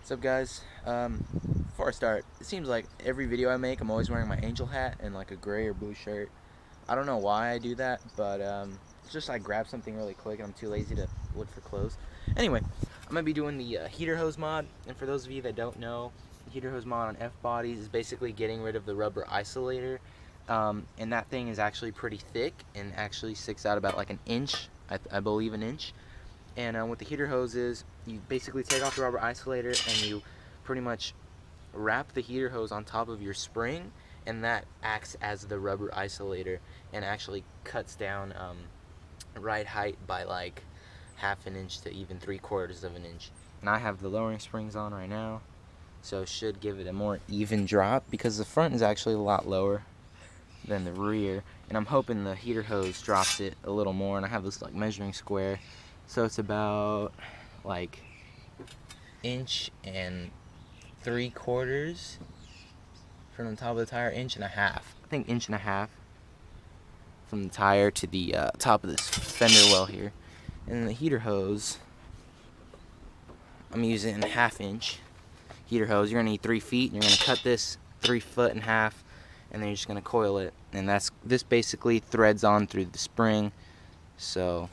What's up, guys? Before I start, it seems like every video I make I'm always wearing my angel hat and like a gray or blue shirt. I don't know why I do that, but it's just I grab something really quick and I'm too lazy to look for clothes. Anyway, I'm going to be doing the heater hose mod, and for those of you that don't know, the heater hose mod on Fbodies is basically getting rid of the rubber isolator, and that thing is actually pretty thick and actually sticks out about like an inch, I believe an inch. And what the heater hose is, you basically take off the rubber isolator and you pretty much wrap the heater hose on top of your spring, and that acts as the rubber isolator and actually cuts down ride height by like half an inch to even 3/4 of an inch. And I have the lowering springs on right now, so it should give it a more even drop because the front is actually a lot lower than the rear, and I'm hoping the heater hose drops it a little more. And I have this like measuring square, so it's about like 1.75 inches from the top of the tire, 1.5 inches. I think 1.5 inches from the tire to the top of this fender well here. And the heater hose, I'm using a 1/2 inch heater hose. You're gonna need 3 feet, and you're gonna cut this 3.5 feet, and then you're just gonna coil it. And this basically threads on through the spring. So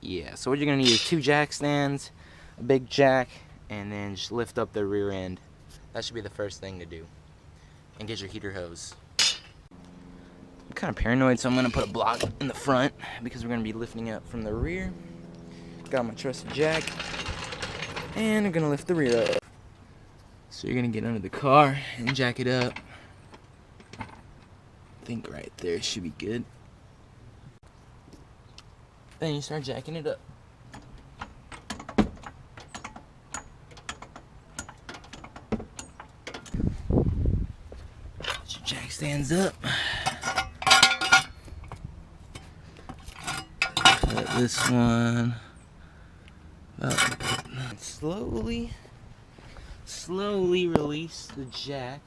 yeah, so what you're gonna need is 2 jack stands, a big jack, and then just lift up the rear end. That should be the first thing to do. And get your heater hose. I'm kind of paranoid, so I'm gonna put a block in the front because we're gonna be lifting up from the rear. Got my trusty jack, and I'm gonna lift the rear up. So you're gonna get under the car and jack it up. I think right there should be good. Then you start jacking it up. Put your jack stands up. Put this one up. Slowly release the jack.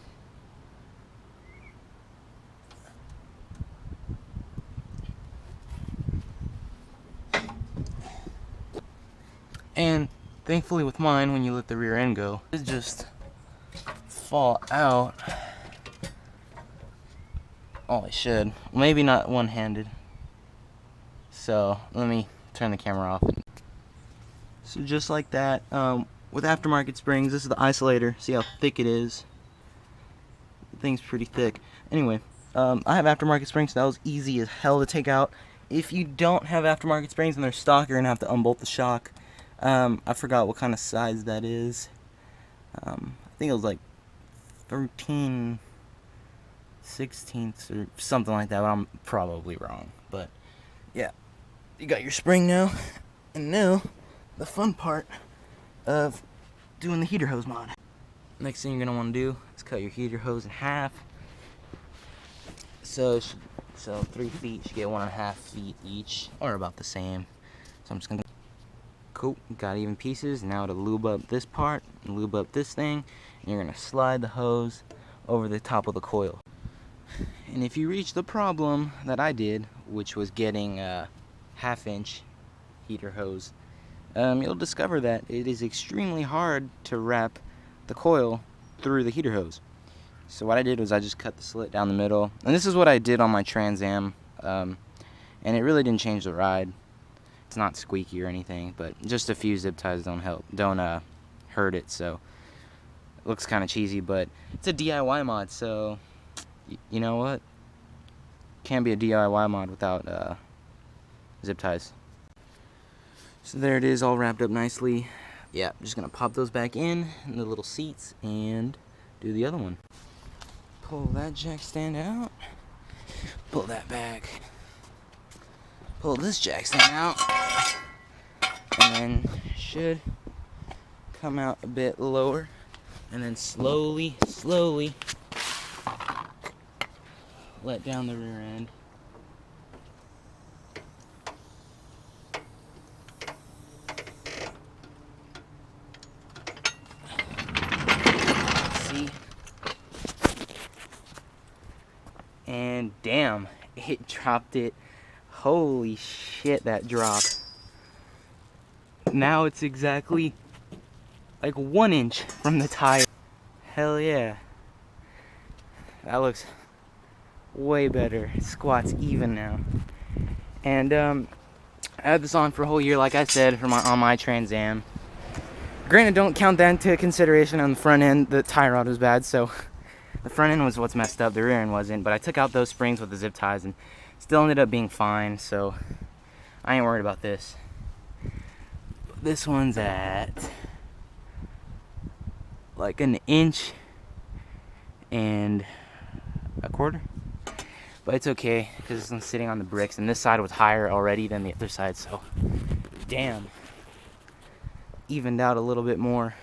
And thankfully with mine, when you let the rear end go, it just fall out. Oh, it should. Maybe not one-handed. So let me turn the camera off. So just like that, with aftermarket springs, this is the isolator. See how thick it is? The thing's pretty thick. Anyway, I have aftermarket springs, so that was easy as hell to take out. If you don't have aftermarket springs and they're stock, you're gonna have to unbolt the shock. I forgot what kind of size that is. I think it was like 13/16 or something like that, but I'm probably wrong. But yeah, you got your spring now, and now the fun part of doing the heater hose mod. Next thing you're gonna want to do is cut your heater hose in half. So 3 feet should get 1.5 feet each, or about the same. So I'm just gonna. Cool, got even pieces. Now to lube up this part and lube up this thing, and you're gonna slide the hose over the top of the coil. And if you reach the problem that I did, which was getting a 1/2 inch heater hose, you'll discover that it is extremely hard to wrap the coil through the heater hose. So what I did was I just cut the slit down the middle, and this is what I did on my Trans Am, and it really didn't change the ride. It's not squeaky or anything, but just a few zip ties don't hurt it. So it looks kind of cheesy, but it's a DIY mod, so you know what? Can't be a DIY mod without zip ties. So there it is, all wrapped up nicely. Yeah, I'm just gonna pop those back in the little seats and do the other one. Pull that jack stand out. Pull that back. Pull this jack stand out, and then should come out a bit lower, and then slowly let down the rear end. See? And damn, it dropped it. Holy shit, that drop. Now it's exactly like 1 inch from the tire. Hell yeah. That looks way better. It squats even now. And I had this on for a whole year, like I said, on my Trans Am. Granted, don't count that into consideration on the front end. The tie rod was bad, so the front end was what's messed up. The rear end wasn't. But I took out those springs with the zip ties and still ended up being fine. So I ain't worried about this. This one's at like 1 inch and a quarter. But it's okay because I'm sitting on the bricks, and this side was higher already than the other side. So damn. Evened out a little bit more.